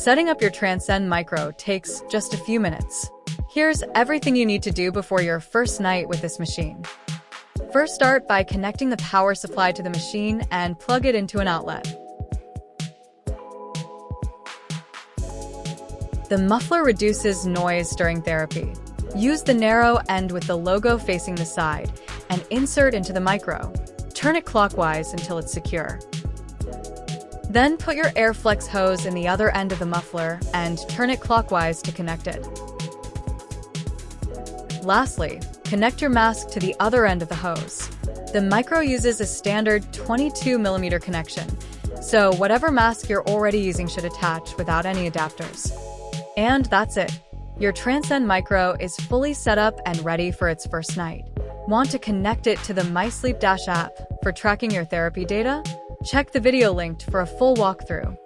Setting up your Transcend Micro takes just a few minutes. Here's everything you need to do before your first night with this machine. First, start by connecting the power supply to the machine and plug it into an outlet. The muffler reduces noise during therapy. Use the narrow end with the logo facing the side and insert into the micro. Turn it clockwise until it's secure. Then put your AirFlex hose in the other end of the muffler and turn it clockwise to connect it. Lastly, connect your mask to the other end of the hose. The micro uses a standard 22mm connection, so whatever mask you're already using should attach without any adapters. And that's it. Your Transcend Micro is fully set up and ready for its first night. Want to connect it to the MySleep app for tracking your therapy data? Check the video linked for a full walkthrough.